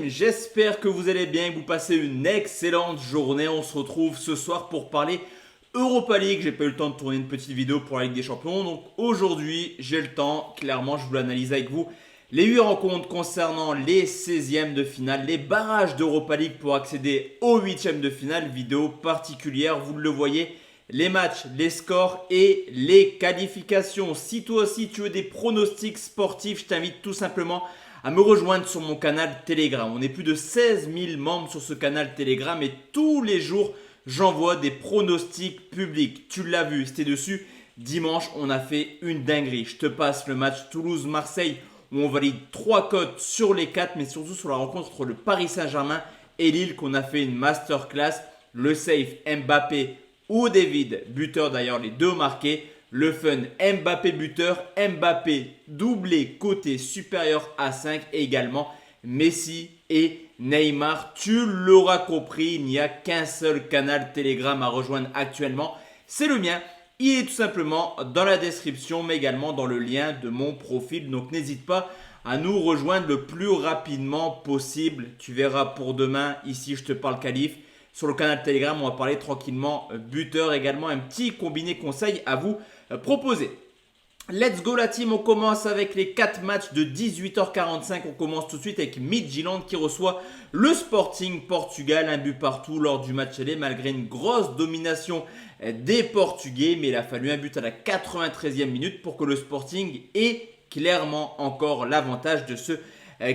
j'espère que vous allez bien et que vous passez une excellente journée. On se retrouve ce soir pour parler Europa League. J'ai pas eu le temps de tourner une petite vidéo pour la Ligue des Champions, donc aujourd'hui j'ai le temps. Clairement, je voulais analyser avec vous les 8 rencontres concernant les 16e de finale, les barrages d'Europa League pour accéder aux 8e de finale. Vidéo particulière, vous le voyez, les matchs, les scores et les qualifications. Si toi aussi tu veux des pronostics sportifs, je t'invite tout simplement à me rejoindre sur mon canal Telegram. On est plus de 16 000 membres sur ce canal Telegram et tous les jours, j'envoie des pronostics publics. Tu l'as vu, c'était dessus. Dimanche, on a fait une dinguerie. Je te passe le match Toulouse-Marseille où on valide 3 cotes sur les 4, mais surtout sur la rencontre entre le Paris Saint-Germain et Lille qu'on a fait une masterclass. Le safe Mbappé ou David, buteur d'ailleurs, les deux marqués. Le fun Mbappé buteur, Mbappé doublé côté supérieur à 5 et également Messi et Neymar. Tu l'auras compris, il n'y a qu'un seul canal Telegram à rejoindre actuellement. C'est le mien. Il est tout simplement dans la description mais également dans le lien de mon profil. Donc n'hésite pas à nous rejoindre le plus rapidement possible. Tu verras pour demain, ici je te parle qualif. Sur le canal Telegram, on va parler tranquillement buteur, également un petit combiné conseil à vous proposer. Let's go la team, on commence avec les 4 matchs de 18h45. On commence tout de suite avec Midtjylland qui reçoit le Sporting Portugal. Un but partout lors du match aller malgré une grosse domination des Portugais. Mais il a fallu un but à la 93e minute pour que le Sporting ait clairement encore l'avantage de se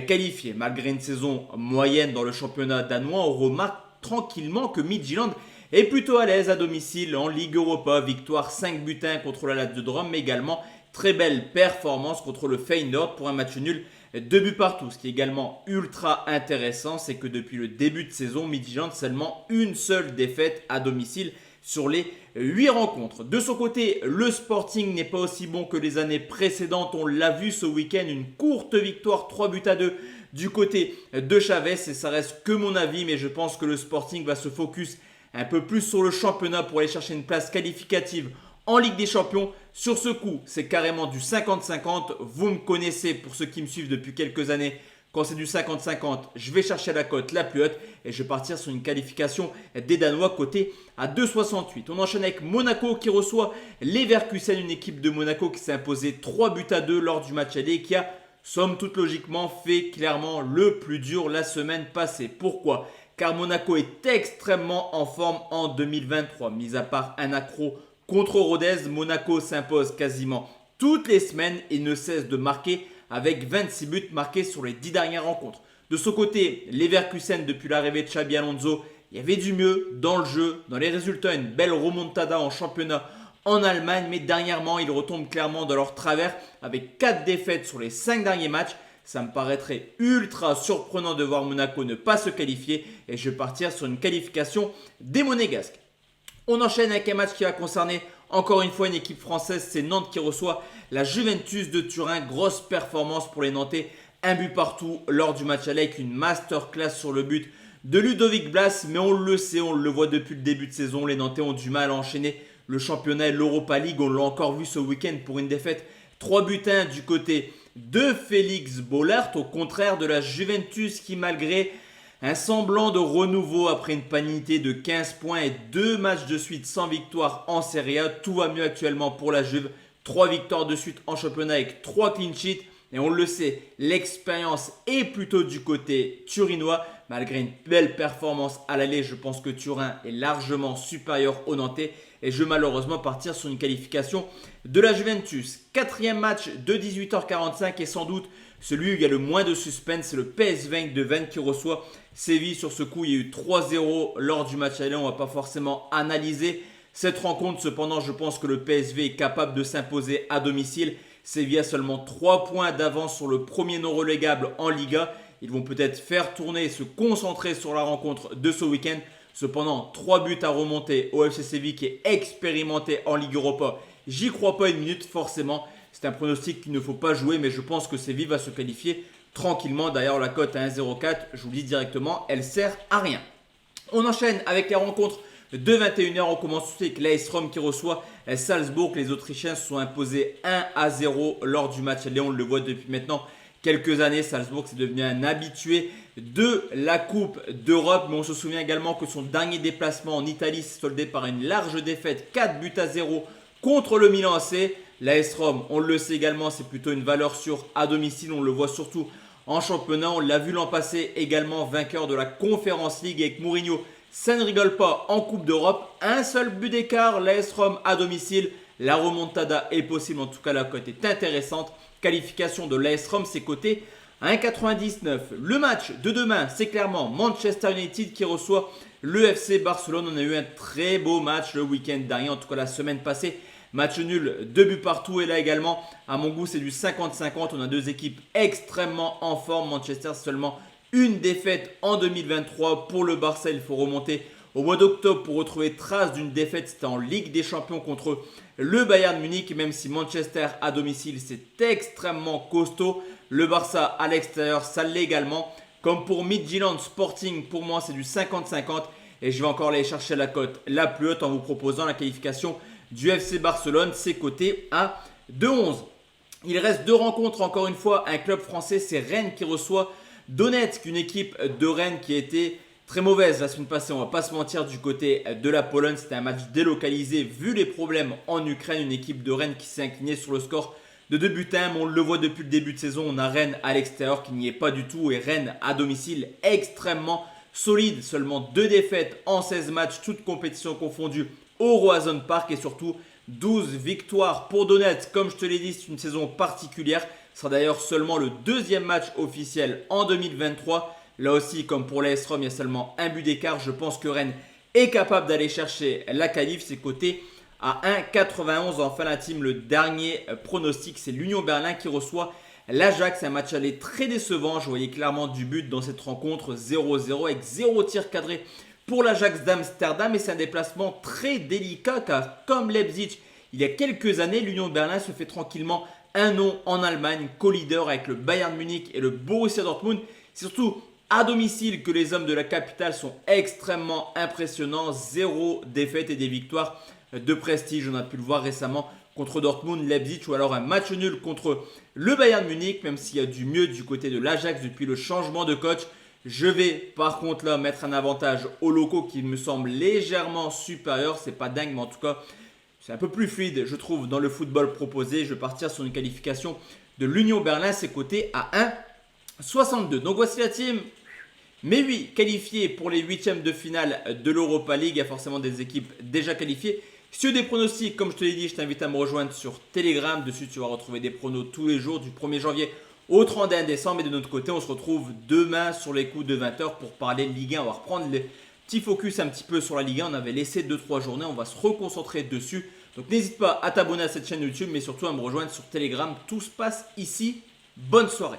qualifier. Malgré une saison moyenne dans le championnat danois, on remarque tranquillement que Midtjylland est plutôt à l'aise à domicile en Ligue Europa. Victoire 5 buts 1 contre la Lazio de Rome, mais également très belle performance contre le Feyenoord pour un match nul 2 buts partout. Ce qui est également ultra intéressant, c'est que depuis le début de saison, Midtjylland seulement une seule défaite à domicile sur les 8 rencontres. De son côté, le Sporting n'est pas aussi bon que les années précédentes. On l'a vu ce week-end, une courte victoire 3 buts à 2 du côté de Chavez. Et ça reste que mon avis, mais je pense que le Sporting va se focus un peu plus sur le championnat pour aller chercher une place qualificative en Ligue des Champions. Sur ce coup, c'est carrément du 50-50. Vous me connaissez pour ceux qui me suivent depuis quelques années. Quand c'est du 50-50, je vais chercher la cote la plus haute et je vais partir sur une qualification des Danois côté à 2,68. On enchaîne avec Monaco qui reçoit Leverkusen, une équipe de Monaco qui s'est imposée 3 buts à 2 lors du match aller et qui a, somme toute logiquement, fait clairement le plus dur la semaine passée. Pourquoi ? Car Monaco est extrêmement en forme en 2023. Mis à part un accro contre Rodez, Monaco s'impose quasiment toutes les semaines et ne cesse de marquer avec 26 buts marqués sur les 10 dernières rencontres. De son côté, Leverkusen, depuis l'arrivée de Xabi Alonso, il y avait du mieux dans le jeu, dans les résultats, une belle remontada en championnat en Allemagne, mais dernièrement, ils retombent clairement dans leur travers avec 4 défaites sur les 5 derniers matchs. Ça me paraîtrait ultra surprenant de voir Monaco ne pas se qualifier et je vais partir sur une qualification des Monégasques. On enchaîne avec un match qui va concerner encore une fois une équipe française, c'est Nantes qui reçoit la Juventus de Turin. Grosse performance pour les Nantais, un but partout lors du match aller avec une masterclass sur le but de Ludovic Blas. Mais on le sait, on le voit depuis le début de saison, les Nantais ont du mal à enchaîner le championnat et l'Europa League. On l'a encore vu ce week-end pour une défaite 3 buts 1 du côté de Félix Bollaert, au contraire de la Juventus qui, malgré un semblant de renouveau après une panité de 15 points et 2 matchs de suite sans victoire en Serie A, tout va mieux actuellement pour la Juve. 3 victoires de suite en championnat avec 3 clean sheets. Et on le sait, l'expérience est plutôt du côté turinois. Malgré une belle performance à l'aller, je pense que Turin est largement supérieur aux Nantais. Et je vais malheureusement partir sur une qualification de la Juventus. 4e match de 18h45 et sans doute celui où il y a le moins de suspense, c'est le PSV Eindhoven qui reçoit Séville. Sur ce coup, il y a eu 3-0 lors du match aller. On ne va pas forcément analyser cette rencontre. Cependant, je pense que le PSV est capable de s'imposer à domicile. Séville a seulement 3 points d'avance sur le premier non relégable en Liga. Ils vont peut-être faire tourner et se concentrer sur la rencontre de ce week-end. Cependant, 3 buts à remonter au FC Séville qui est expérimenté en Ligue Europa. J'y crois pas une minute forcément. C'est un pronostic qu'il ne faut pas jouer, mais je pense que Séville va se qualifier tranquillement. D'ailleurs, la cote à 1,04, je vous le dis directement, elle sert à rien. On enchaîne avec les rencontres de 21h. On commence tout de suite avec l'AS Rome qui reçoit Salzbourg. Les Autrichiens se sont imposés 1-0 lors du match aller. On le voit depuis maintenant quelques années. Salzbourg, c'est devenu un habitué de la Coupe d'Europe. Mais on se souvient également que son dernier déplacement en Italie s'est soldé par une large défaite, 4-0 contre le Milan AC. L'AS Rome, on le sait également, c'est plutôt une valeur sûre à domicile. On le voit surtout en championnat. On l'a vu l'an passé également vainqueur de la Conference League avec Mourinho. Ça ne rigole pas en Coupe d'Europe. Un seul but d'écart, l'AS Rome à domicile. La remontada est possible, en tout cas la cote est intéressante. Qualification de l'AS Rome, c'est coté à 1,99. Le match de demain, c'est clairement Manchester United qui reçoit le FC Barcelone. On a eu un très beau match le week-end dernier, en tout cas la semaine passée. Match nul, 2 buts partout. Et là également, à mon goût, c'est du 50-50. On a deux équipes extrêmement en forme. Manchester, seulement une défaite en 2023. Pour le Barça, il faut remonter au mois d'octobre pour retrouver trace d'une défaite. C'était en Ligue des Champions contre le Bayern Munich. Même si Manchester à domicile, c'est extrêmement costaud. Le Barça à l'extérieur, ça l'est également. Comme pour Midtjylland Sporting, pour moi, c'est du 50-50. Et je vais encore aller chercher la cote la plus haute en vous proposant la qualification du FC Barcelone. C'est coté à 2,11. Il reste deux rencontres encore une fois. Un club français, c'est Rennes qui reçoit Donetsk, une équipe de Rennes qui a été très mauvaise la semaine passée. On va pas se mentir, du côté de la Pologne. C'était un match délocalisé vu les problèmes en Ukraine. Une équipe de Rennes qui s'est inclinée sur le score de 2-1. On le voit depuis le début de saison. On a Rennes à l'extérieur qui n'y est pas du tout. Et Rennes à domicile extrêmement solide. Seulement 2 défaites en 16 matchs, toutes compétitions confondues au Roazhon Park. Et surtout 12 victoires pour Donetsk. Comme je te l'ai dit, c'est une saison particulière. Ce sera d'ailleurs seulement le deuxième match officiel en 2023. Là aussi, comme pour l'AS Rome, il y a seulement un but d'écart. Je pense que Rennes est capable d'aller chercher la qualif. C'est coté à 1,91. Enfin, la team, le dernier pronostic, c'est l'Union Berlin qui reçoit l'Ajax. Un match aller très décevant. Je voyais clairement du but dans cette rencontre, 0-0 avec 0 tir cadré pour l'Ajax d'Amsterdam. Et c'est un déplacement très délicat car comme Leipzig, il y a quelques années, l'Union Berlin se fait tranquillement un nom en Allemagne, co-leader avec le Bayern Munich et le Borussia Dortmund. C'est surtout à domicile que les hommes de la capitale sont extrêmement impressionnants. 0 défaite et des victoires de prestige. On a pu le voir récemment contre Dortmund, Leipzig ou alors un match nul contre le Bayern Munich. Même s'il y a du mieux du côté de l'Ajax depuis le changement de coach. Je vais par contre là mettre un avantage aux locaux qui me semble légèrement supérieur. C'est pas dingue mais en tout cas c'est un peu plus fluide je trouve dans le football proposé. Je vais partir sur une qualification de l'Union Berlin. C'est coté à 1,62. Donc voici la team. Mais oui, qualifiés pour les huitièmes de finale de l'Europa League. Il y a forcément des équipes déjà qualifiées. Si tu as des pronostics, comme je te l'ai dit, je t'invite à me rejoindre sur Telegram. Dessus, tu vas retrouver des pronos tous les jours du 1er janvier au 31 décembre. Et de notre côté, on se retrouve demain sur les coups de 20h pour parler de Ligue 1. On va reprendre les petits focus un petit peu sur la Ligue 1. On avait laissé 2-3 journées. On va se reconcentrer dessus. Donc n'hésite pas à t'abonner à cette chaîne YouTube, mais surtout à me rejoindre sur Telegram. Tout se passe ici. Bonne soirée.